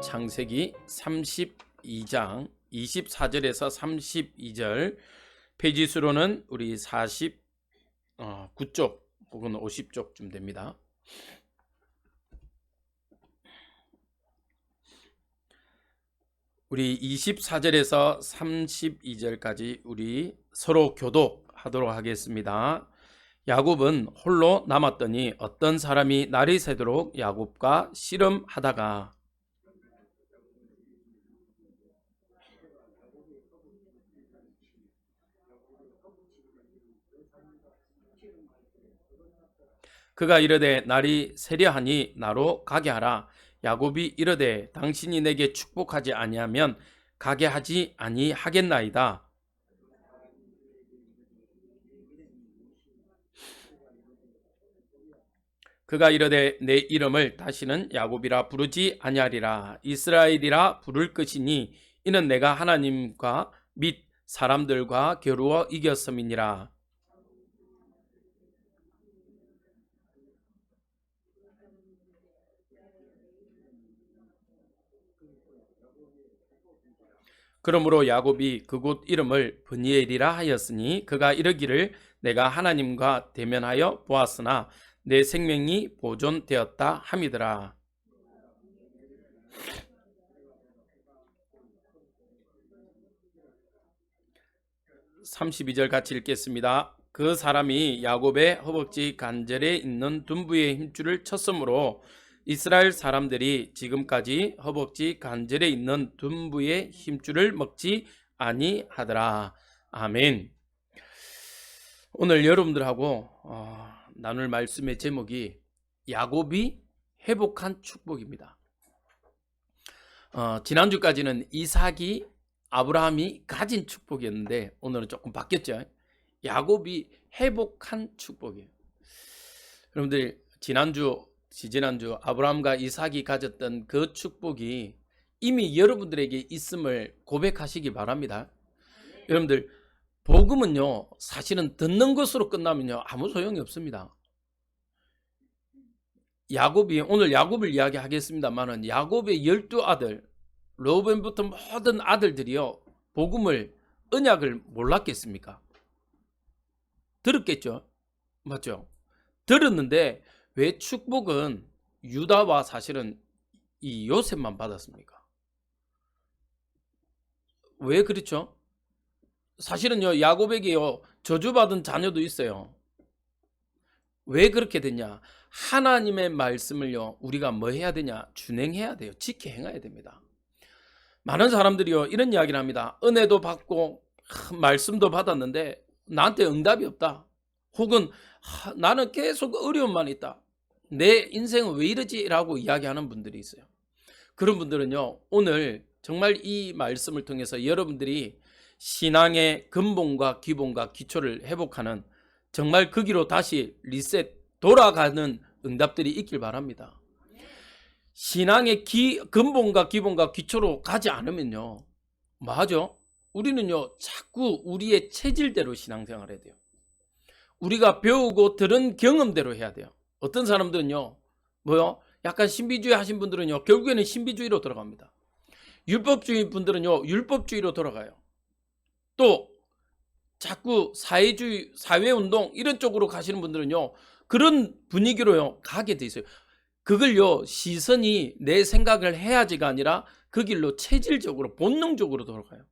창세기 32장 24절에서 32절, 페이지 수로는 우리 49쪽 혹은 50쪽쯤 됩니다. 우리 24절에서 32절까지 우리 서로 교독하도록 하겠습니다. 야곱은 홀로 남았더니 어떤 사람이 날이 새도록 야곱과 씨름하다가 그가 이르되 날이 새려하니 나로 가게 하라. 야곱이 이르되 당신이 내게 축복하지 아니하면 가게 하지 아니하겠나이다. 그가 이르되 내 이름을 다시는 야곱이라 부르지 아니하리라 이스라엘이라 부를 것이니 이는 내가 하나님과 및 사람들과 겨루어 이겼음이니라. 그러므로 야곱이 그곳 이름을 브니엘이라 하였으니 그가 이르기를 내가 하나님과 대면하여 보았으나 내 생명이 보존되었다 함이더라. (32절) 같이 읽겠습니다. 그 사람이 야곱의 허벅지 관절에 있는 둔부의 힘줄을 쳤으므로 이스라엘 사람들이 지금까지 허벅지 관절에 있는 둔부의 힘줄을 먹지 아니하더라. 아멘. 오늘 여러분들하고 나눌 말씀의 제목이 야곱이 회복한 축복입니다. 지난주까지는 이삭이 아브라함이 가진 축복이었는데 오늘은 조금 바뀌었죠. 야곱이 회복한 축복이에요. 여러분들 지난주 아브라함과 이삭이 가졌던 그 축복이 이미 여러분들에게 있음을 고백하시기 바랍니다. 여러분들 복음은요 사실은 듣는 것으로 끝나면요 아무 소용이 없습니다. 오늘 야곱을 이야기하겠습니다만은 야곱의 12아들 르우벤부터 모든 아들들이요 복음을 언약을 몰랐겠습니까? 들었겠죠? 맞죠? 들었는데 왜 축복은 유다와 사실은 이 요셉만 받았습니까? 왜 그렇죠? 사실은요 야곱에게요 저주받은 자녀도 있어요. 왜 그렇게 됐냐? 하나님의 말씀을요 우리가 뭐 해야 되냐? 준행해야 돼요. 지켜 행해야 됩니다. 많은 사람들이요 이런 이야기를 합니다. 은혜도 받고 말씀도 받았는데 나한테 응답이 없다. 혹은 나는 계속 어려움만 있다. 내 인생은 왜 이러지? 라고 이야기하는 분들이 있어요. 그런 분들은요 오늘 정말 이 말씀을 통해서 여러분들이 신앙의 근본과 기본과 기초를 회복하는 정말 그 길로 다시 리셋 돌아가는 응답들이 있길 바랍니다. 신앙의 근본과 기본과 기초로 가지 않으면요 뭐하죠? 우리는요 자꾸 우리의 체질대로 신앙생활을 해야 돼요. 우리가 배우고 들은 경험대로 해야 돼요. 어떤 사람들은요 약간 신비주의 하신 분들은요 결국에는 신비주의로 돌아갑니다. 율법주의 분들은요 율법주의로 돌아가요. 또 자꾸 사회주의, 사회운동 이런 쪽으로 가시는 분들은요 그런 분위기로요 가게 돼 있어요. 그걸요 시선이 내 생각을 해야지가 아니라 그 길로 체질적으로 본능적으로 돌아가요.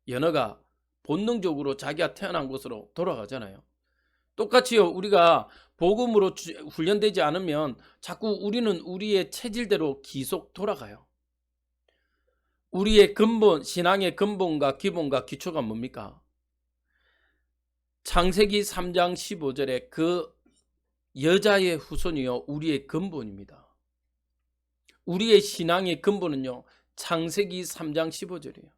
연어가 본능적으로 자기가 태어난 곳으로 돌아가잖아요. 똑같이요 우리가 복음으로 훈련되지 않으면 자꾸 우리는 우리의 체질대로 계속 돌아가요. 우리의 근본, 신앙의 근본과 기본과 기초가 뭡니까? 창세기 3장 15절에 그 여자의 후손이요 우리의 근본입니다. 우리의 신앙의 근본은요 창세기 3장 15절이에요.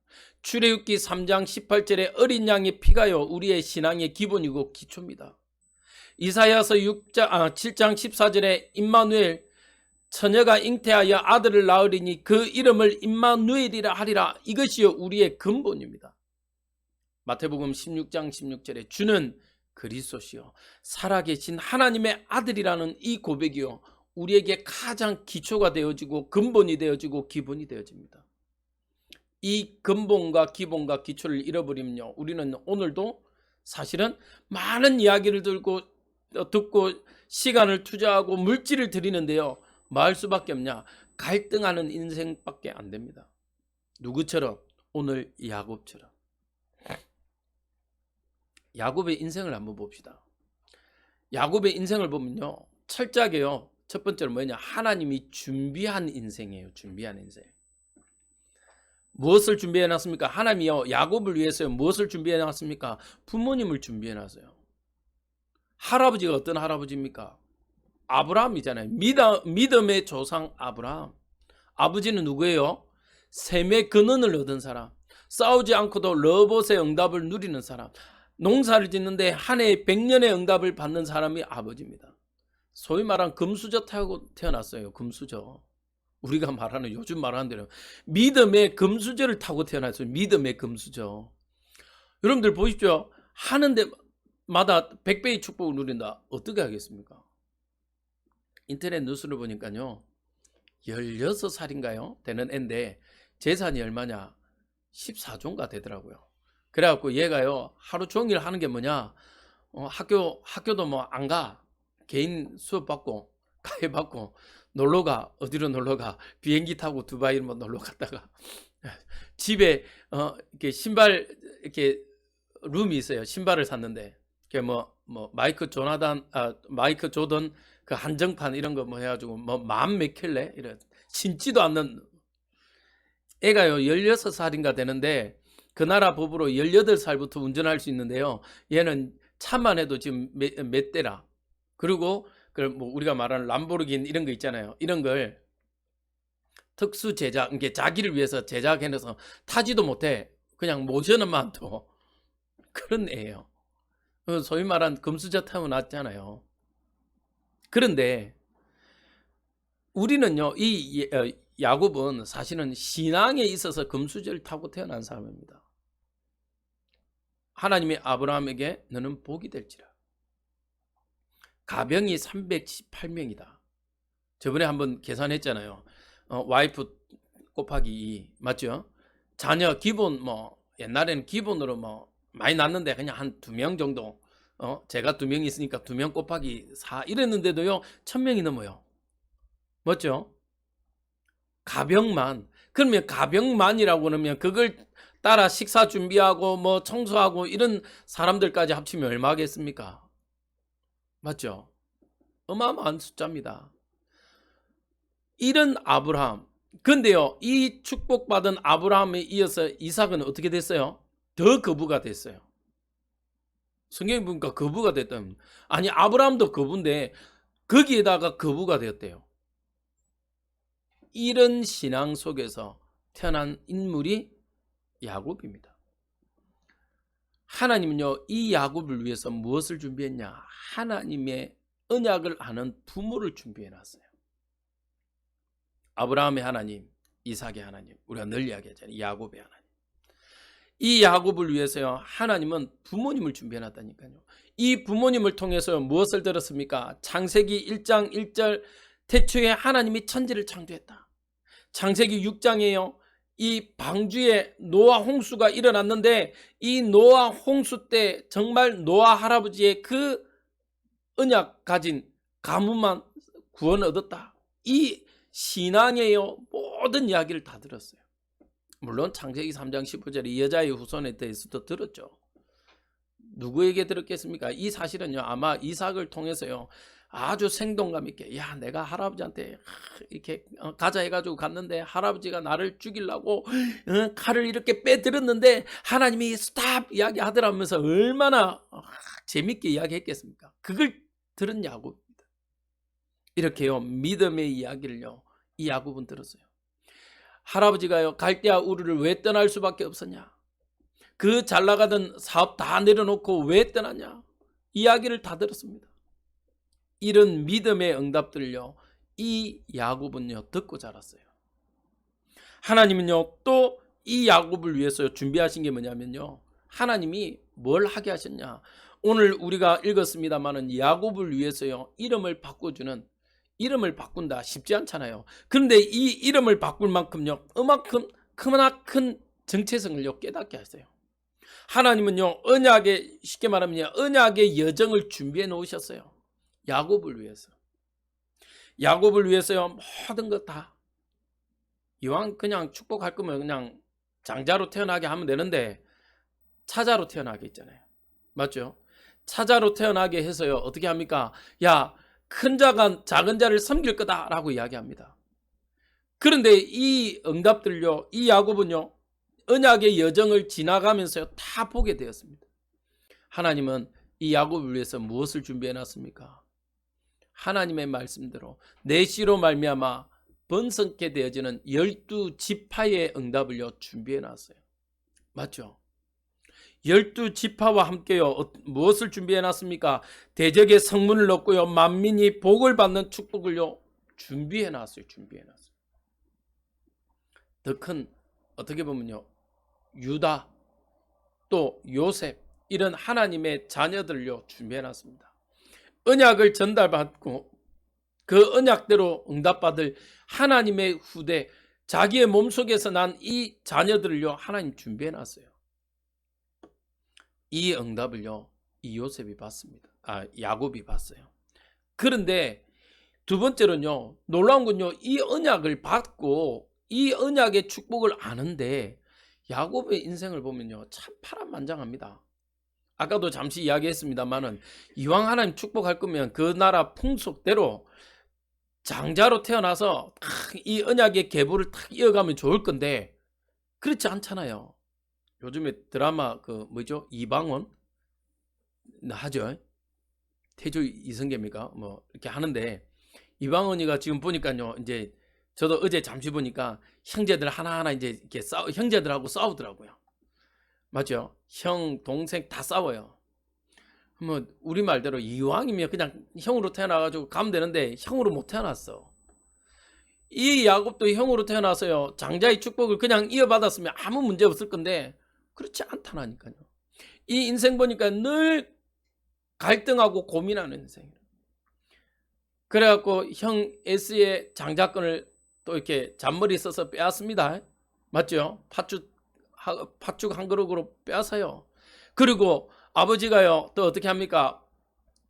출애굽기 3장 18절에 어린 양의 피가요 우리의 신앙의 기본이고 기초입니다. 이사야서 7장 14절에 임마누엘 처녀가 잉태하여 아들을 낳으리니 그 이름을 임마누엘이라 하리라. 이것이요 우리의 근본입니다. 마태복음 16장 16절에 주는 그리스도시요 살아계신 하나님의 아들이라는 이 고백이요 우리에게 가장 기초가 되어지고 근본이 되어지고 기본이 되어집니다. 이 근본과 기본과 기초를 잃어버리면요, 우리는 오늘도 사실은 많은 이야기를 듣고 시간을 투자하고 물질을 들이는데요, 뭐 할 수밖에 없냐? 갈등하는 인생밖에 안 됩니다. 누구처럼? 오늘 야곱처럼. 야곱의 인생을 한번 봅시다. 야곱의 인생을 보면요, 철저하게요, 첫 번째로 뭐냐? 하나님이 준비한 인생이에요. 준비한 인생. 무엇을 준비해 놨습니까? 하나님이요, 야곱을 위해서 무엇을 준비해 놨습니까? 부모님을 준비해 놨어요. 할아버지가 어떤 할아버지입니까? 아브라함이잖아요. 믿음의 조상 아브라함. 아버지는 누구예요? 셈의 근원을 얻은 사람. 싸우지 않고도 르봇의 응답을 누리는 사람. 농사를 짓는데 한 해에 100년의 응답을 받는 사람이 아버지입니다. 소위 말하는 금수저 타고 태어났어요. 금수저. 우리가 말하는, 요즘 말하는 대로 믿음의 금수저를 타고 태어났어요. 믿음의 금수저. 여러분들 보십시오. 하는 데마다 100배의 축복을 누린다. 어떻게 하겠습니까? 인터넷 뉴스를 보니까요, 16살인가요? 되는 애인데 재산이 얼마냐? 14조인가 되더라고요. 그래갖고 얘가요, 하루 종일 하는 게 뭐냐? 학교도 뭐 안 가. 개인 수업 받고, 가해 받고, 놀러가. 어디로 놀러가? 비행기 타고 두바이로 뭐 놀러 갔다가, 집에, 이렇게 신발, 이렇게 룸이 있어요. 신발을 샀는데, 마이크 조던 그 한정판 이런 거 뭐 해가지고, 만 몇 켤레? 이런. 신지도 않는. 애가요, 16살인가 되는데, 그 나라 법으로 18살부터 운전할 수 있는데요, 얘는 차만 해도 지금 몇 대라. 그리고 뭐 우리가 말하는 람보르기니 이런 거 있잖아요. 이런 걸 특수 제작, 이게 자기를 위해서 제작해내서 타지도 못해. 그냥 모셔놓만 둬. 그런 애예요. 소위 말하는 금수저 타고 났잖아요. 그런데 우리는요, 이 야곱은 사실은 신앙에 있어서 금수저를 타고 태어난 사람입니다. 하나님이 아브라함에게 너는 복이 될지라. 가병이 318명이다. 저번에 한번 계산했잖아요. 와이프 곱하기 2 맞죠? 자녀 기본 옛날에는 기본으로 많이 낳는데 그냥 한 2명 정도. 제가 2명 있으니까 2명 곱하기 4 이랬는데도요, 1000명이 넘어요. 맞죠? 가병만. 그러면 가병만이라고 그러면 그걸 따라 식사 준비하고 청소하고 이런 사람들까지 합치면 얼마겠습니까? 맞죠? 어마어마한 숫자입니다. 이런 아브라함. 근데요, 이 축복받은 아브라함에 이어서 이삭은 어떻게 됐어요? 더 거부가 됐어요. 성경에 보니까 거부가 됐다면, 아니 아브라함도 거부인데 거기에다가 거부가 되었대요. 이런 신앙 속에서 태어난 인물이 야곱입니다. 하나님은요, 이 야곱을 위해서 무엇을 준비했냐? 하나님의 언약을 아는 부모를 준비해 놨어요. 아브라함의 하나님, 이삭의 하나님, 우리가 늘 이야기하잖아요. 야곱의 하나님. 이 야곱을 위해서요, 하나님은 부모님을 준비해 놨다니까요. 이 부모님을 통해서 무엇을 들었습니까? 창세기 1장 1절, 태초에 하나님이 천지를 창조했다. 창세기 6장에요, 이 방주에 노아 홍수가 일어났는데 이 노아 홍수 때 정말 노아 할아버지의 그 언약 가진 가문만 구원 얻었다. 이 신앙에요, 모든 이야기를 다 들었어요. 물론 창세기 3장 15절에 이 여자의 후손에 대해서도 들었죠. 누구에게 들었겠습니까? 이 사실은요, 아마 이삭을 통해서요, 아주 생동감 있게, 야, 내가 할아버지한테 이렇게 가자 해가지고 갔는데 할아버지가 나를 죽이려고 칼을 이렇게 빼들었는데 하나님이 스탑 이야기하더라면서 얼마나 재밌게 이야기했겠습니까? 그걸 들은 야곱입니다. 이렇게요, 믿음의 이야기를요, 이 야곱은 들었어요. 할아버지가요, 갈대아 우르를 왜 떠날 수밖에 없었냐? 그 잘 나가던 사업 다 내려놓고 왜 떠났냐? 이야기를 다 들었습니다. 이런 믿음의 응답들을요, 이 야곱은요, 듣고 자랐어요. 하나님은요, 또 이 야곱을 위해서 준비하신 게 뭐냐면요, 하나님이 뭘 하게 하셨냐? 오늘 우리가 읽었습니다마는 야곱을 위해서요, 이름을 바꿔주는 이름을 바꾼다 쉽지 않잖아요. 그런데 이 이름을 바꿀 만큼요 그만큼 크나큰 정체성을요 깨닫게 하세요. 하나님은요 언약의 쉽게 말하면 언약의 여정을 준비해 놓으셨어요. 야곱을 위해서. 야곱을 위해서요 모든 것 다. 이왕 그냥 축복할 거면 그냥 장자로 태어나게 하면 되는데 차자로 태어나게 있잖아요. 맞죠? 차자로 태어나게 해서요 어떻게 합니까? 야, 큰 자가 작은 자를 섬길 거다라고 이야기합니다. 그런데 이 응답들요 이 야곱은요 언약의 여정을 지나가면서요 다 보게 되었습니다. 하나님은 이 야곱을 위해서 무엇을 준비해 놨습니까? 하나님의 말씀대로 내 씨로 말미암아 번성케 되어지는 12지파의 응답을요 준비해 놨어요. 맞죠? 12지파와 함께요 무엇을 준비해 놨습니까? 대적의 성문을 얻고요 만민이 복을 받는 축복을요 준비해 놨어요. 준비해 놨어요. 더 큰 어떻게 보면요 유다 또 요셉 이런 하나님의 자녀들요 준비해 놨습니다. 언약을 전달받고 그 언약대로 응답받을 하나님의 후대 자기의 몸속에서 난 이 자녀들을요 하나님 준비해 놨어요. 이 응답을요 이 요셉이 받습니다. 야곱이 받어요. 그런데 두 번째로는요 놀라운 건요 이 언약을 받고 이 언약의 축복을 아는데 야곱의 인생을 보면요 참 파란만장합니다. 아까도 잠시 이야기했습니다만은 이왕 하나님 축복할 거면 그 나라 풍속대로 장자로 태어나서 이 언약의 계보를 탁 이어가면 좋을 건데 그렇지 않잖아요. 요즘에 드라마 그 뭐죠 이방원 하죠. 태조 이성계입니까? 뭐 이렇게 하는데 이방원이가 지금 보니까요 이제 저도 어제 잠시 보니까 형제들 하나하나 이제 이렇게 형제들하고 싸우더라고요. 맞죠? 형 동생 다 싸워요. 뭐 우리 말대로 이왕이면 그냥 형으로 태어나가지고 가면 되는데 형으로 못 태어났어. 이 야곱도 형으로 태어나서요 장자의 축복을 그냥 이어받았으면 아무 문제 없을 건데 그렇지 않다니까요. 이 인생 보니까 늘 갈등하고 고민하는 인생이에요. 그래갖고 형 S의 장자권을 또 이렇게 잔머리 써서 빼앗습니다. 맞죠? 팥죽 한 그릇으로 빼앗아요. 그리고 아버지가요 또 어떻게 합니까?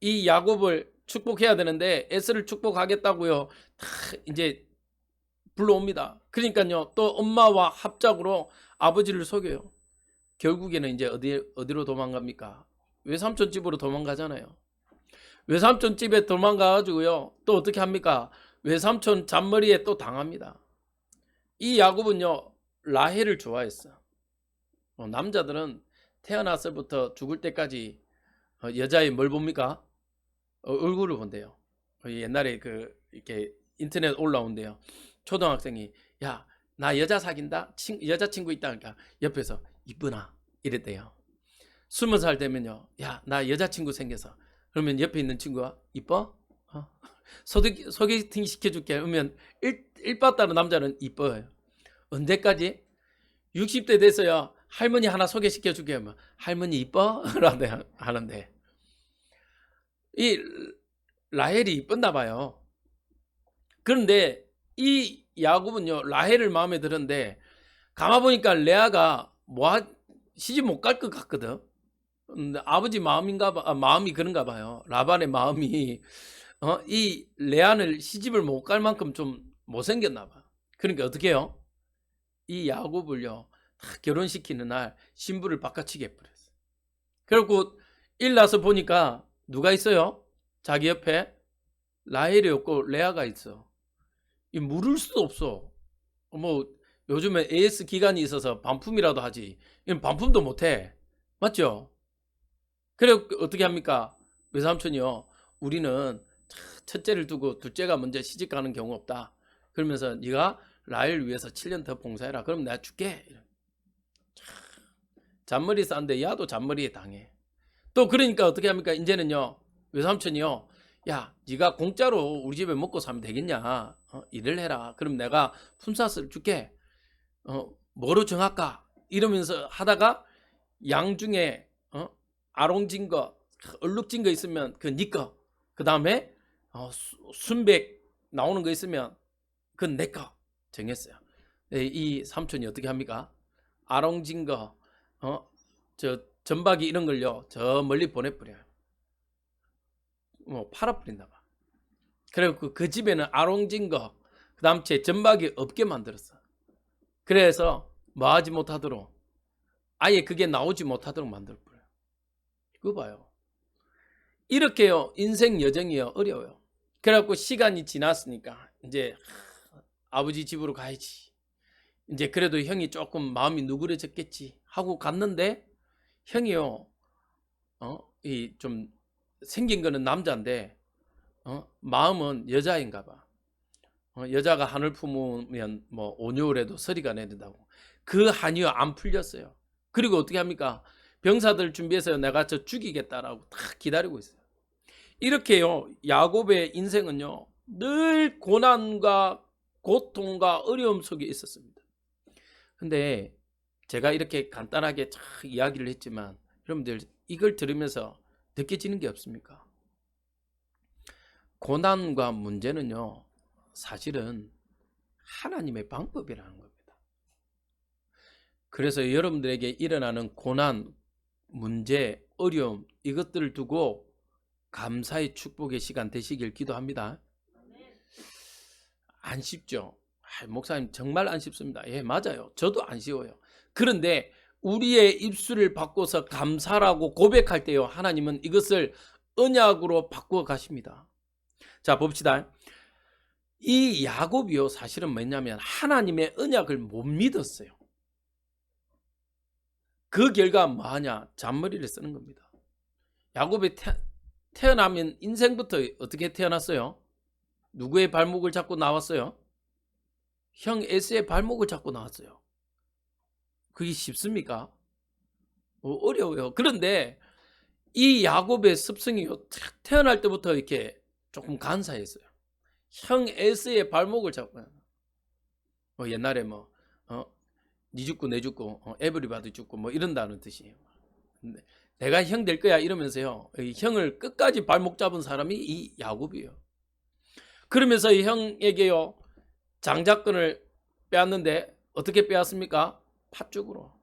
이 야곱을 축복해야 되는데 S를 축복하겠다고요 다 이제 불러옵니다. 그러니까요 또 엄마와 합작으로 아버지를 속여요. 결국에는 이제 어디로 도망갑니까? 외삼촌 집으로 도망가잖아요. 외삼촌 집에 도망가가지고요 또 어떻게 합니까? 외삼촌 잔머리에 또 당합니다. 이 야곱은요 라헬을 좋아했어. 남자들은 태어났을부터 죽을 때까지 여자의 뭘 봅니까? 얼굴을 본대요. 옛날에 그 이렇게 인터넷 올라온대요. 초등학생이 야 나 여자 사귄다 여자친구 있다 그러니까 옆에서 이쁘나 이랬대요. 20살 되면요 야 나 여자친구 생겨서 그러면 옆에 있는 친구가 이뻐? 소개팅 시켜줄게 그러면 일빠따로 남자는 이뻐요. 언제까지? 60대 돼서야 할머니 하나 소개시켜주게 하면 할머니 이뻐? 하는데 이 라헬이 이뻤나 봐요. 그런데 이 야곱은요 라헬을 마음에 들었는데 가만보니까 레아가 시집 못 갈 것 같거든. 근데 아버지 마음이 그런가 봐요. 라반의 마음이 이 레아를 시집을 못 갈 만큼 좀 못생겼나 봐. 그러니까 어떻게 해요? 이 야곱을요 다 결혼시키는 날 신부를 바꿔치기 해버렸어. 그리고 일나서 보니까 누가 있어요? 자기 옆에 라헬이 없고 레아가 있어. 이 물을 수도 없어. 뭐 요즘에 AS 기간이 있어서 반품이라도 하지. 이건 반품도 못해. 맞죠? 그래 어떻게 합니까? 외삼촌이요. 우리는 첫째를 두고 둘째가 먼저 시집 가는 경우 없다. 그러면서 네가 라헬을 위해서 7년 더 봉사해라. 그럼 내가 줄게. 잔머리 싼데 야도 잔머리에 당해. 또 그러니까 어떻게 합니까? 이제는요. 외삼촌이요. 야 네가 공짜로 우리 집에 먹고 사면 되겠냐. 일을 해라. 그럼 내가 품삯을 줄게. 뭐로 정할까? 이러면서 하다가 양 중에 아롱진 거 얼룩진 거 있으면 그 니 거. 그 다음에 순백 나오는 거 있으면 그건 내 거 정했어요. 이 삼촌이 어떻게 합니까? 아롱진 거, 저 전박이 이런 걸요, 저 멀리 보내버려요. 뭐 팔아버린다 봐. 그리고 그 집에는 아롱진 거, 그 다음 제 전박이 없게 만들었어. 그래서 뭐 하지 못하도록, 아예 그게 나오지 못하도록 만들어버려요. 그거 봐요. 이렇게요, 인생 여정이요, 어려워요. 그래갖고 시간이 지났으니까 이제 아버지 집으로 가야지. 이제 그래도 형이 조금 마음이 누그러졌겠지 하고 갔는데, 형이요, 이 좀 생긴 거는 남자인데, 마음은 여자인가 봐. 여자가 한을 품으면 뭐 5개월에도 서리가 내린다고. 그 한이요, 안 풀렸어요. 그리고 어떻게 합니까? 병사들 준비해서 내가 저 죽이겠다라고 딱 기다리고 있어요. 이렇게요, 야곱의 인생은요, 늘 고난과 고통과 어려움 속에 있었습니다. 근데 제가 이렇게 간단하게 쫙 이야기를 했지만, 여러분들 이걸 들으면서 느껴지는 게 없습니까? 고난과 문제는요, 사실은 하나님의 방법이라는 겁니다. 그래서 여러분들에게 일어나는 고난, 문제, 어려움, 이것들을 두고 감사의 축복의 시간 되시길 기도합니다. 안 쉽죠? 목사님 정말 안 쉽습니다. 예, 맞아요. 저도 안 쉬워요. 그런데 우리의 입술을 바꿔서 감사라고 고백할 때요, 하나님은 이것을 언약으로 바꾸어 가십니다. 자, 봅시다. 이 야곱이요, 사실은 뭐냐면 하나님의 언약을 못 믿었어요. 그 결과 뭐하냐? 잔머리를 쓰는 겁니다. 야곱이 태어나면 인생부터 어떻게 태어났어요? 누구의 발목을 잡고 나왔어요? 형 에스의 발목을 잡고 나왔어요. 그게 쉽습니까? 어려워요. 그런데 이 야곱의 습성이 태어날 때부터 이렇게 조금 간사했어요. 형 에스의 발목을 잡고, 옛날에 니 죽고 내 죽고 에브리바디 죽고 뭐 이런다는 뜻이에요. 근데 내가 형 될 거야 이러면서요, 형을 끝까지 발목 잡은 사람이 이 야곱이에요. 그러면서 이 형에게요, 장자권을 빼앗는데 어떻게 빼앗습니까? 팥죽으로.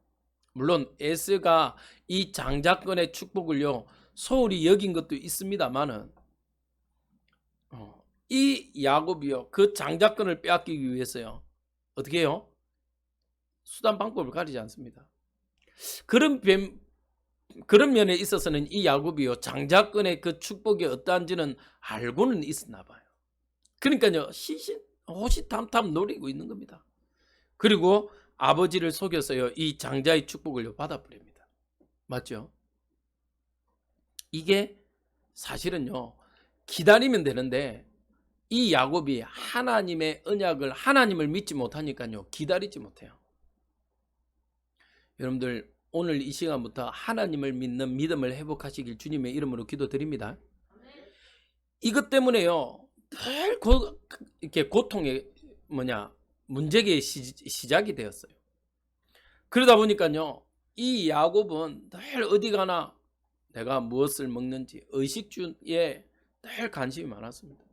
물론 에스가 이 장자권의 축복을요, 소홀히 여긴 것도 있습니다만은, 이 야곱이요, 그 장자권을 빼앗기기 위해서요, 어떻게 해요? 수단 방법을 가리지 않습니다. 그런 면에 있어서는 이 야곱이요, 장자권의 그 축복이 어떠한지는 알고는 있었나 봐요. 그러니까요, 호시탐탐 노리고 있는 겁니다. 그리고 아버지를 속여서요, 이 장자의 축복을 받아버립니다. 맞죠? 이게 사실은요, 기다리면 되는데 이 야곱이 하나님의 언약을, 하나님을 믿지 못하니까요, 기다리지 못해요. 여러분들 오늘 이 시간부터 하나님을 믿는 믿음을 회복하시길 주님의 이름으로 기도드립니다. 이것 때문에요, 늘 이렇게 고통의 문제의 시작이 되었어요. 그러다 보니까요, 이 야곱은 늘 어디 가나 내가 무엇을 먹는지 의식주에 늘 관심이 많았습니다.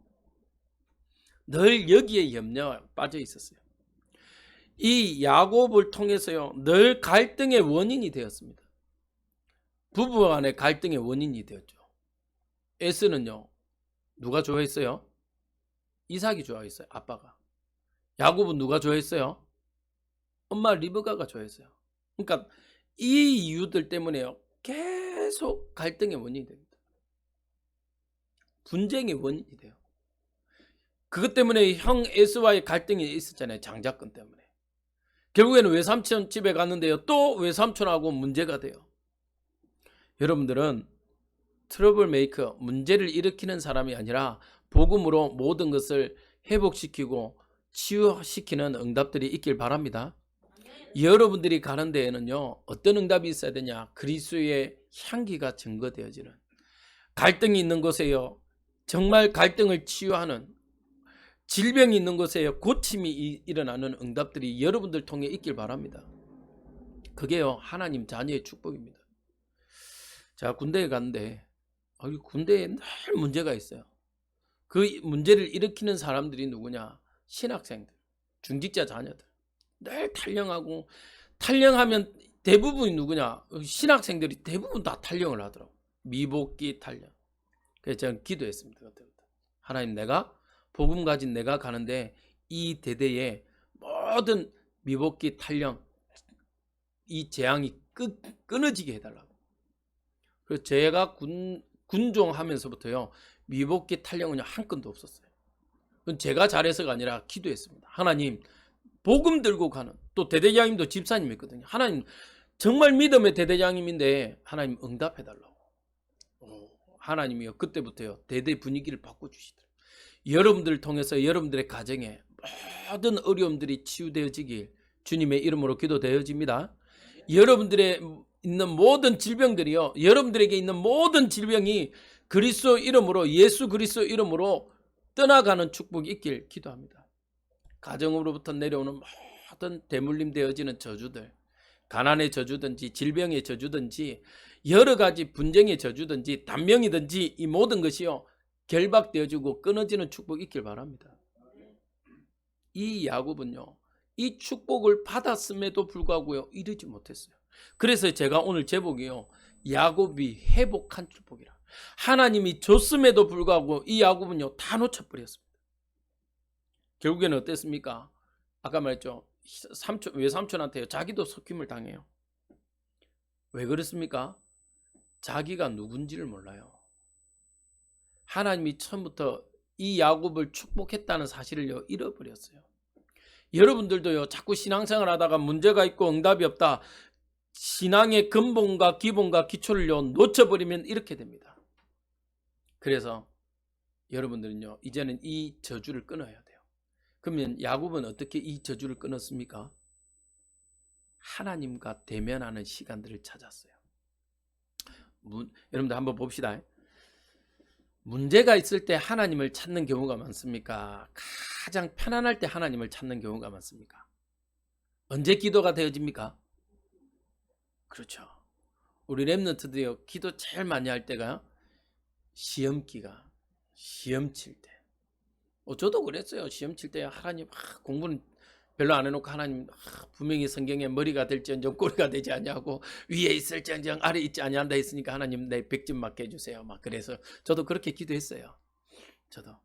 늘 여기에 염려에 빠져 있었어요. 이 야곱을 통해서요, 늘 갈등의 원인이 되었습니다. 부부 간의 갈등의 원인이 되었죠. 에스는요, 누가 좋아했어요? 이삭이 좋아했어요. 아빠가. 야곱은 누가 좋아했어요? 엄마 리브가가 좋아했어요. 그러니까 이 이유들 때문에요, 계속 갈등의 원인이 됩니다. 분쟁의 원인이 돼요. 그것 때문에 형 에스와의 갈등이 있었잖아요. 장자권 때문에. 결국에는 외삼촌 집에 갔는데요, 또 외삼촌하고 문제가 돼요. 여러분들은 트러블 메이커, 문제를 일으키는 사람이 아니라 복음으로 모든 것을 회복시키고 치유시키는 응답들이 있길 바랍니다. 여러분들이 가는 데에는요, 어떤 응답이 있어야 되냐? 그리스도의 향기가 증거되어지는, 갈등이 있는 곳에요, 정말 갈등을 치유하는, 질병이 있는 곳에요, 고침이 일어나는 응답들이 여러분들 통해 있길 바랍니다. 그게요, 하나님 자녀의 축복입니다. 자, 군대에 갔는데 군대에 늘 문제가 있어요. 그 문제를 일으키는 사람들이 누구냐? 신학생들, 중직자 자녀들. 늘 탈령하고, 탈령하면 대부분이 누구냐? 신학생들이 대부분 다 탈령을 하더라고. 미복귀 탈령. 그래서 저는 기도했습니다. 그때부터. 하나님, 내가 복음 가진 내가 가는데 이 대대에 모든 미복귀 탈령, 이 재앙이 끊어지게 해달라고. 그래서 제가 군종하면서부터요, 미복귀 탈령은 한 건도 없었어요. 그건 제가 잘해서가 아니라 기도했습니다. 하나님, 복음 들고 가는, 또 대대장님도 집사님이거든요. 하나님, 정말 믿음의 대대장님인데 하나님 응답해달라고. 하나님이요, 그때부터요, 대대 분위기를 바꿔주시더라고요. 여러분들을 통해서 여러분들의 가정에 모든 어려움들이 치유되어지길 주님의 이름으로 기도되어집니다. 여러분들의 있는 모든 질병들이요, 여러분들에게 있는 모든 질병이 그리스도 이름으로, 예수 그리스도 이름으로 떠나가는 축복이 있길 기도합니다. 가정으로부터 내려오는 모든 대물림 되어지는 저주들, 가난의 저주든지 질병의 저주든지 여러 가지 분쟁의 저주든지 단명이든지 이 모든 것이요, 결박되어지고 끊어지는 축복이 있길 바랍니다. 이 야곱은요, 이 축복을 받았음에도 불구하고요, 이루지 못했어요. 그래서 제가 오늘 제목이요, 야곱이 회복한 축복이라. 하나님이 줬음에도 불구하고 이 야곱은요, 다 놓쳐버렸습니다. 결국에는 어땠습니까? 아까 말했죠. 외삼촌한테요, 자기도 속임을 당해요. 왜 그렇습니까? 자기가 누군지를 몰라요. 하나님이 처음부터 이 야곱을 축복했다는 사실을요, 잃어버렸어요. 여러분들도요, 자꾸 신앙생활 하다가 문제가 있고 응답이 없다, 신앙의 근본과 기본과 기초를요, 놓쳐버리면 이렇게 됩니다. 그래서 여러분들은요, 이제는 이 저주를 끊어야 돼요. 그러면 야곱은 어떻게 이 저주를 끊었습니까? 하나님과 대면하는 시간들을 찾았어요. 여러분들 한번 봅시다. 문제가 있을 때 하나님을 찾는 경우가 많습니까? 가장 편안할 때 하나님을 찾는 경우가 많습니까? 언제 기도가 되어집니까? 그렇죠. 우리 렘넌트들이요, 기도 제일 많이 할 때가 시험기가, 시험 칠 때. 저도 그랬어요. 시험 칠 때 하나님, 공부는 별로 안 해놓고 하나님, 분명히 성경에 머리가 될지언정 꼬리가 되지 아니하고 위에 있을지언정 아래 있지 아니한다 했으니까 하나님 내 100점 맞게 해주세요. 막 그래서 저도 그렇게 기도했어요. 저도.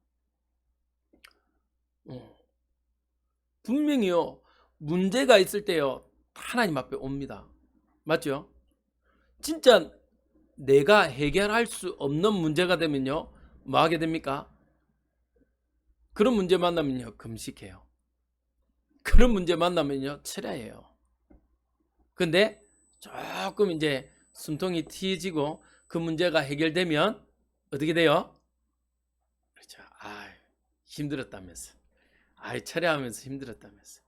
분명히요, 문제가 있을 때요, 하나님 앞에 옵니다. 맞죠? 진짜 내가 해결할 수 없는 문제가 되면요, 뭐 하게 됩니까? 그런 문제 만나면요, 금식해요. 그런 문제 만나면요, 철야해요. 근데 조금 이제 숨통이 트이지고 그 문제가 해결되면 어떻게 돼요? 그렇죠. 힘들었다면서. 철야하면서 힘들었다면서.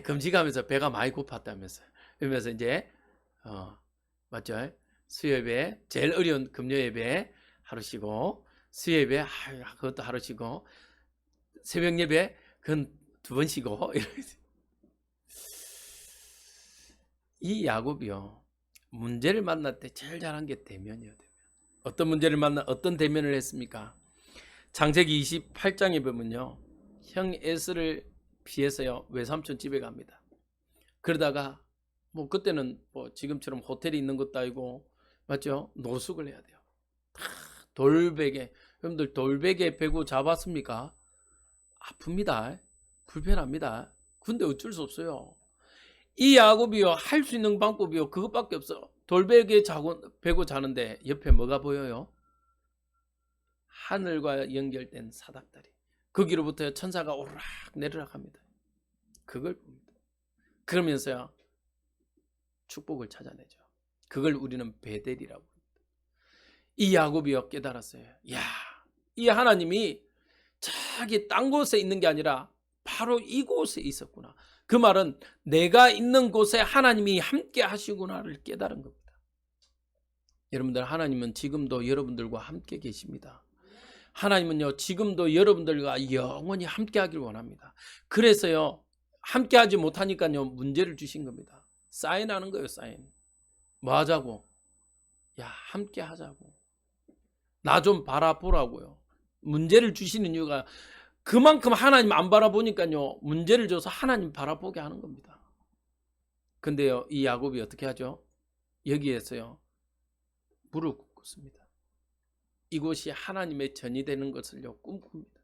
금식하면서 배가 많이 고팠다면서. 그러면서 이제 맞죠? 수요예배, 제일 어려운 금요예배 하루 쉬고, 수요예배 그것도 하루 쉬고, 새벽 예배 그건 2번 쉬고. 이 야곱이요, 문제를 만날 때 제일 잘한 게 대면이에요. 대면. 어떤 문제를 어떤 대면을 했습니까? 창세기 28장에 보면요, 형 에스를 피해서요, 외삼촌 집에 갑니다. 그러다가 뭐 그때는 뭐 지금처럼 호텔이 있는 것도 아니고, 맞죠? 노숙을 해야 돼요. 돌베개. 여러분들 돌베개 베고 자봤습니까? 아픕니다. 불편합니다. 근데 어쩔 수 없어요. 이 야곱이요, 할 수 있는 방법이요, 그것밖에 없어. 돌베개 베고 자는데 옆에 뭐가 보여요? 하늘과 연결된 사닥다리. 거기로부터 천사가 오르락 내리락 합니다. 그걸 봅니다. 그러면서요, 축복을 찾아내죠. 그걸 우리는 베델이라고 합니다. 이 야곱이요, 깨달았어요. 이 하나님이 저기 딴 곳에 있는 게 아니라 바로 이곳에 있었구나. 그 말은 내가 있는 곳에 하나님이 함께 하시구나를 깨달은 겁니다. 여러분들, 하나님은 지금도 여러분들과 함께 계십니다. 하나님은요, 지금도 여러분들과 영원히 함께 하길 원합니다. 그래서요, 함께 하지 못하니까요, 문제를 주신 겁니다. 사인하는 거예요. 사인. 뭐 하자고? 함께 하자고. 나 좀 바라보라고요. 문제를 주시는 이유가 그만큼 하나님 안 바라보니까요. 문제를 줘서 하나님 바라보게 하는 겁니다. 근데요, 이 야곱이 어떻게 하죠? 여기에서요, 무릎 꿇습니다. 이곳이 하나님의 전이 되는 것을요, 꿈꿉니다.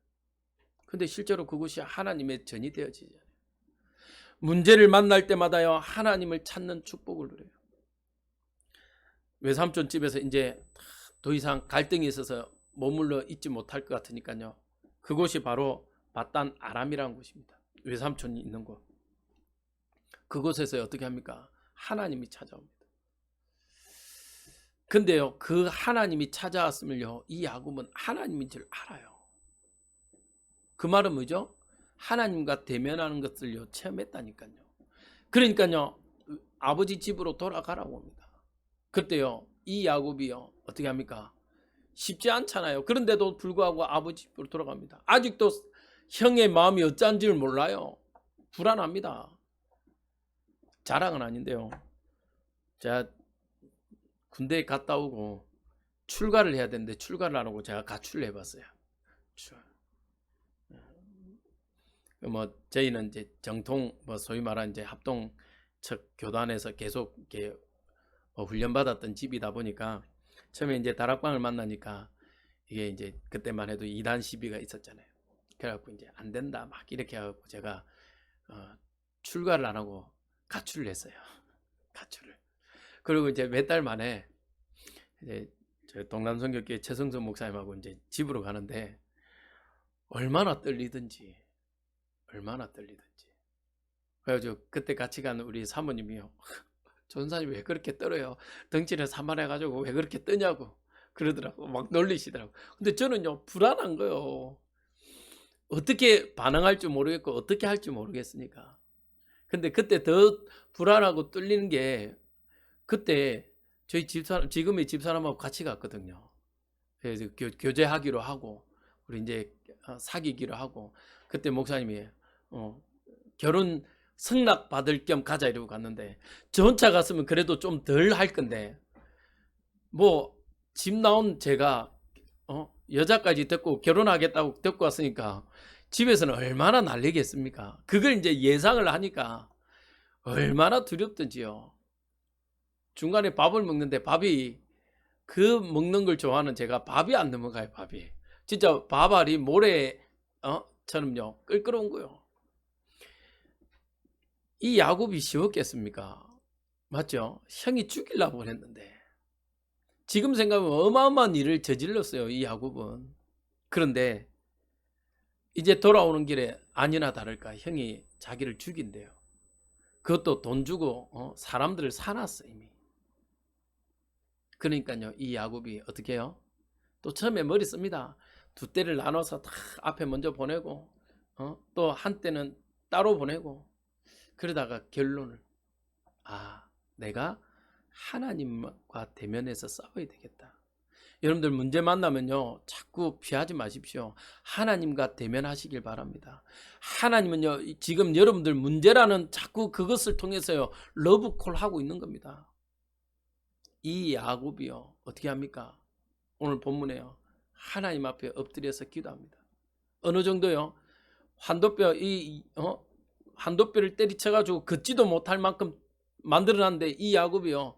근데 실제로 그곳이 하나님의 전이 되어지잖아요. 문제를 만날 때마다요, 하나님을 찾는 축복을 누려요. 외삼촌 집에서 이제 더 이상 갈등이 있어서 머물러 있지 못할 것 같으니까요. 그곳이 바로 바단 아람이라는 곳입니다. 외삼촌이 있는 곳. 그곳에서 어떻게 합니까? 하나님이 찾아옵니다. 근데요, 그 하나님이 찾아왔으면요, 이 야곱은 하나님인 줄 알아요. 그 말은 뭐죠? 하나님과 대면하는 것을요, 체험했다니까요. 그러니까요, 아버지 집으로 돌아가라고 합니다. 그때요, 이 야곱이요, 어떻게 합니까? 쉽지 않잖아요. 그런데도 불구하고 아버지 집으로 돌아갑니다. 아직도 형의 마음이 어쩐지를 몰라요. 불안합니다. 자랑은 아닌데요. 제가 군대에 갔다 오고 출가를 해야 되는데 출가를 안 하고 제가 가출을 해봤어요. 뭐 저희는 이제 정통 뭐 소위 말하는 이제 합동 척 교단에서 계속 이렇게 훈련 받았던 집이다 보니까 처음에 이제 다락방을 만나니까 이게 이제 그때만 해도 2단 시비가 있었잖아요. 그래갖고 이제 안 된다 막 이렇게 해갖고 제가 출가를 안 하고 가출을 했어요. 가출을. 그리고 이제 몇 달 만에 이제 저 동남성교회 최성선 목사님하고 이제 집으로 가는데 얼마나 떨리든지. 그래가지고 그때 같이 간 우리 사모님이요. 전사님 왜 그렇게 떨어요? 덩치를 산만해가지고 왜 그렇게 뜨냐고 그러더라고. 막 놀리시더라고. 근데 저는요, 불안한 거요. 어떻게 반응할 줄 모르겠고 어떻게 할지 모르겠으니까. 근데 그때 더 불안하고 뚫리는 게 그때 저희 집사람, 지금의 집사람하고 같이 갔거든요. 그래서 교제하기로 하고 우리 이제 사귀기로 하고 그때 목사님이 결혼 승낙 받을 겸 가자 이러고 갔는데 저 혼자 갔으면 그래도 좀 덜 할 건데 뭐 집 나온 제가 여자까지 데리고 결혼하겠다고 데리고 왔으니까 집에서는 얼마나 난리겠습니까? 그걸 이제 예상을 하니까 얼마나 두렵던지요. 중간에 밥을 먹는데 밥이 그 먹는 걸 좋아하는 제가 밥이 안 넘어가요. 밥이 진짜 밥알이 모래처럼요 끓끓한 거요. 이 야곱이 쉬웠겠습니까? 맞죠? 형이 죽이려고 했는데 지금 생각하면 어마어마한 일을 저질렀어요. 이 야곱은. 그런데 이제 돌아오는 길에 아니나 다를까 형이 자기를 죽인대요. 그것도 돈 주고 사람들을 사놨어 이미. 그러니까요, 이 야곱이 어떻게 해요? 또 처음에 머리 씁니다. 두 때를 나눠서 다 앞에 먼저 보내고 또 한때는 따로 보내고 그러다가 결론을 내가 하나님과 대면해서 싸워야 되겠다. 여러분들 문제 만나면요 자꾸 피하지 마십시오. 하나님과 대면하시길 바랍니다. 하나님은요 지금 여러분들 문제라는 자꾸 그것을 통해서요 러브콜 하고 있는 겁니다. 이 야곱이요 어떻게 합니까? 오늘 본문에요 하나님 앞에 엎드려서 기도합니다. 어느 정도요? 한도뼈를 때리쳐가지고 걷지도 못할 만큼 만들어놨는데 이 야곱이요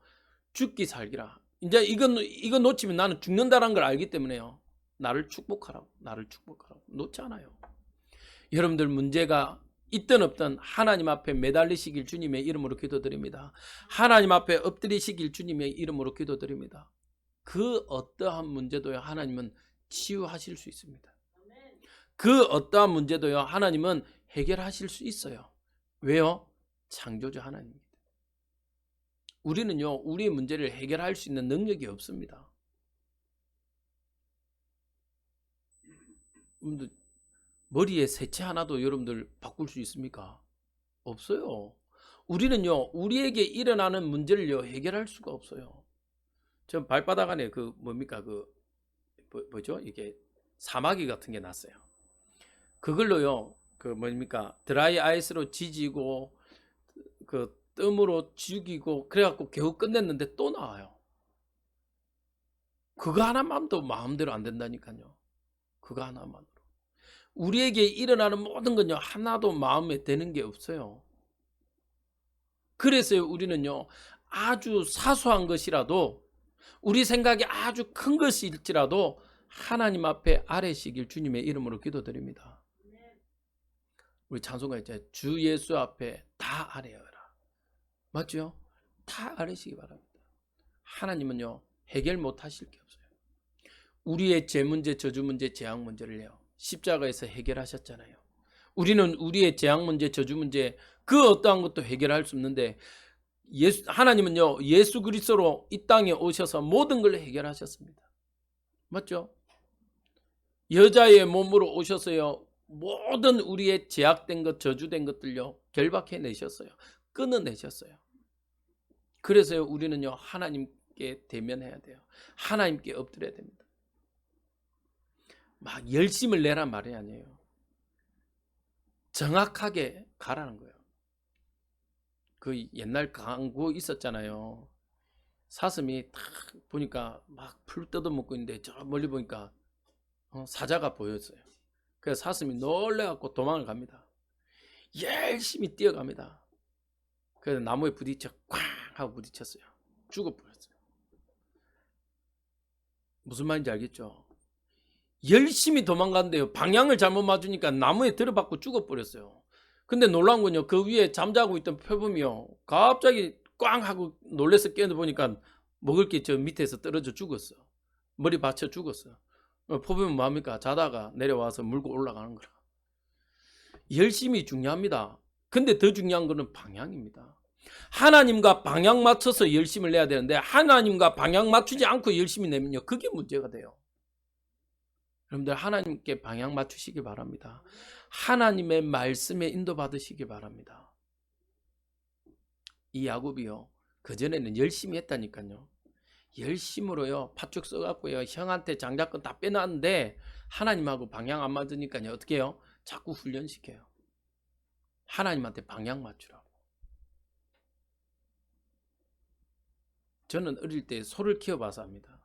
죽기 살기라. 이제 이거 놓치면 나는 죽는다는 걸 알기 때문에요. 나를 축복하라고 놓지 않아요. 여러분들 문제가 있든 없든 하나님 앞에 매달리시길 주님의 이름으로 기도드립니다. 하나님 앞에 엎드리시길 주님의 이름으로 기도드립니다. 그 어떠한 문제도요 하나님은 치유하실 수 있습니다. 그 어떠한 문제도요 하나님은 해결하실 수 있어요. 왜요? 창조주 하나님입니다. 우리는요 우리의 문제를 해결할 수 있는 능력이 없습니다. 여러분들 머리에 새치 하나도 여러분들 바꿀 수 있습니까? 없어요. 우리는요 우리에게 일어나는 문제를요 해결할 수가 없어요. 전 발바닥 안에 그 뭡니까 뭐죠 이게 사마귀 같은 게 났어요. 그걸로요 그 뭡니까 드라이 아이스로 지지고 그 뜸으로 죽이고 그래갖고 겨우 끝냈는데 또 나와요. 그거 하나만도 마음대로 안 된다니까요. 그거 하나만으로. 우리에게 일어나는 모든 건요, 하나도 마음에 드는 게 없어요. 그래서 우리는요, 아주 사소한 것이라도, 우리 생각이 아주 큰 것일지라도 하나님 앞에 아뢰시길 주님의 이름으로 기도드립니다. 우리 찬송가 있잖아요. 주 예수 앞에 다 아뢰어라. 맞죠? 다 아뢰시기 바랍니다. 하나님은요, 해결 못 하실 게 없어요. 우리의 죄 문제, 저주 문제, 재앙 문제를요, 십자가에서 해결하셨잖아요. 우리는 우리의 재앙 문제, 저주 문제, 그 어떠한 것도 해결할 수 없는데, 하나님은요, 예수 그리스도로 이 땅에 오셔서 모든 걸 해결하셨습니다. 맞죠? 여자의 몸으로 오셔서요, 모든 우리의 제약된 것, 저주된 것들요, 결박해내셨어요. 끊어내셨어요. 그래서요, 우리는요, 하나님께 대면해야 돼요. 하나님께 엎드려야 됩니다. 막 열심을 내란 말이 아니에요. 정확하게 가라는 거예요. 그 옛날 광고 있었잖아요. 사슴이 딱 보니까 막 풀 뜯어먹고 있는데 저 멀리 보니까 사자가 보였어요. 그래서 사슴이 놀래갖고 도망을 갑니다. 열심히 뛰어갑니다. 그래서 나무에 부딪혀 쾅 하고 부딪혔어요. 죽어버렸어요. 무슨 말인지 알겠죠? 열심히 도망간대요. 방향을 잘못 맞으니까 나무에 들어박고 죽어버렸어요. 근데 놀라운 건요, 그 위에 잠자고 있던 표범이요, 갑자기 꽝 하고 놀래서 깨어보니까 먹을 게 저 밑에서 떨어져 죽었어. 머리 받쳐 죽었어. 표범은 뭐합니까? 자다가 내려와서 물고 올라가는 거라. 열심히 중요합니다. 근데 더 중요한 거는 방향입니다. 하나님과 방향 맞춰서 열심을 내야 되는데, 하나님과 방향 맞추지 않고 열심히 내면요, 그게 문제가 돼요. 여러분들 하나님께 방향 맞추시기 바랍니다. 하나님의 말씀에 인도받으시기 바랍니다. 이 야곱이요, 그전에는 열심히 했다니까요. 열심으로요, 팥죽 써갖고요, 형한테 장자권 다 빼놨는데 하나님하고 방향 안 맞으니까요, 어떻게 해요? 자꾸 훈련시켜요. 하나님한테 방향 맞추라고. 저는 어릴 때 소를 키워봐서 합니다.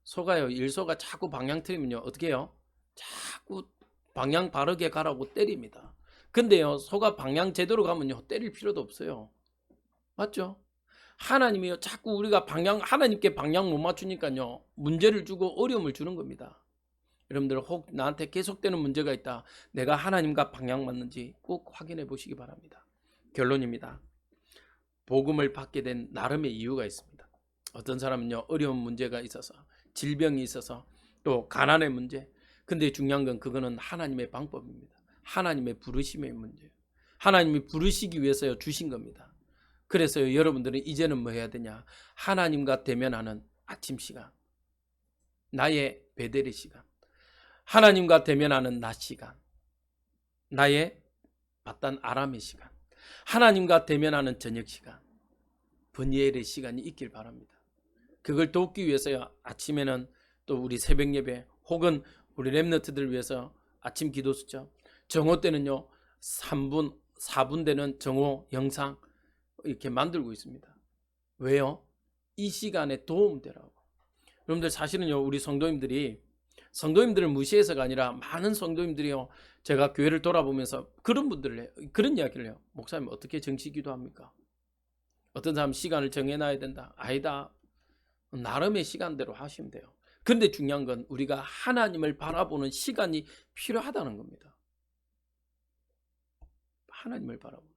소가요, 일소가 자꾸 방향 틀리면요, 어떻게 해요? 자꾸 방향 바르게 가라고 때립니다. 근데요, 소가 방향 제대로 가면요, 때릴 필요도 없어요. 맞죠? 하나님이요, 자꾸 우리가 하나님께 방향 못 맞추니까요, 문제를 주고 어려움을 주는 겁니다. 여러분들 혹 나한테 계속되는 문제가 있다, 내가 하나님과 방향 맞는지 꼭 확인해 보시기 바랍니다. 결론입니다. 복음을 받게 된 나름의 이유가 있습니다. 어떤 사람은요, 어려운 문제가 있어서, 질병이 있어서, 또 가난의 문제. 근데 중요한 건 그거는 하나님의 방법입니다. 하나님의 부르심의 문제예요. 하나님이 부르시기 위해서 주신 겁니다. 그래서 여러분들은 이제는 뭐 해야 되냐? 하나님과 대면하는 아침 시간, 나의 베델의 시간, 하나님과 대면하는 낮 시간, 나의 바단 아람의 시간, 하나님과 대면하는 저녁 시간, 번예일의 시간이 있길 바랍니다. 그걸 돕기 위해서요, 아침에는 또 우리 새벽 예배, 혹은 우리 렘너트들을 위해서 아침 기도 수첩, 정오 때는요 3분 4분 되는 정오 영상 이렇게 만들고 있습니다. 왜요? 이 시간에 도움되라고. 여러분들 사실은요, 우리 성도님들을 무시해서가 아니라, 많은 성도님들이요, 제가 교회를 돌아보면서 그런 이야기를 해요. 목사님 어떻게 정시 기도합니까? 어떤 사람 시간을 정해놔야 된다. 아니다. 나름의 시간대로 하시면 돼요. 근데 중요한 건 우리가 하나님을 바라보는 시간이 필요하다는 겁니다. 하나님을 바라보는.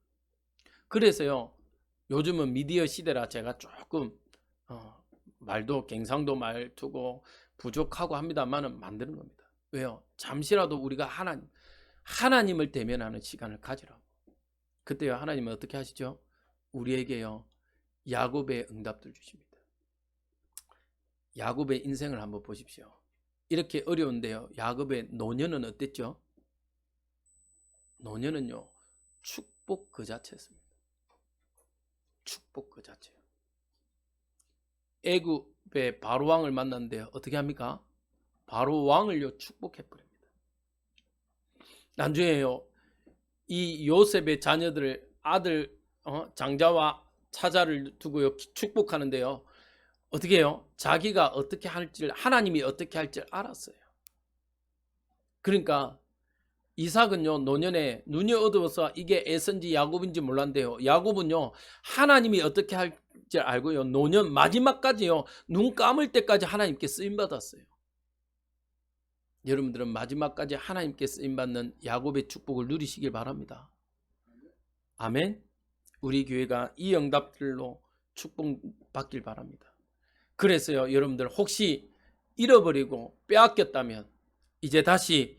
그래서요, 요즘은 미디어 시대라 제가 조금 말도 갱상도 말투고 부족하고 합니다만은 만드는 겁니다. 왜요? 잠시라도 우리가 하나님을 대면하는 시간을 가지라고. 그때요, 하나님은 어떻게 하시죠? 우리에게요, 야곱의 응답들 주십니다. 야곱의 인생을 한번 보십시오. 이렇게 어려운데요, 야곱의 노년은 어땠죠? 노년은요, 축복 그 자체였습니다. 축복 그 자체요. 애굽의 바로 왕을 만났는데 어떻게 합니까? 바로 왕을요, 축복해 버립니다. 나중에요, 이 요셉의 자녀들, 아들 장자와 차자를 두고요, 축복하는데요, 어떻게 해요? 자기가 어떻게 할지, 하나님이 어떻게 할지 알았어요. 그러니까 이삭은요 노년에 눈이 어두워서 이게 에서인지 야곱인지 몰랐는데요. 야곱은요 하나님이 어떻게 할지 알고요 노년 마지막까지요 눈 감을 때까지 하나님께 쓰임 받았어요. 여러분들은 마지막까지 하나님께 쓰임 받는 야곱의 축복을 누리시길 바랍니다. 아멘. 우리 교회가 이 응답들로 축복받길 바랍니다. 그래서요 여러분들 혹시 잃어버리고 빼앗겼다면 이제 다시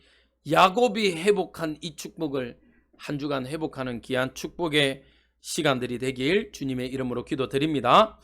야곱이 회복한 이 축복을 한 주간 회복하는 귀한 축복의 시간들이 되길 주님의 이름으로 기도드립니다.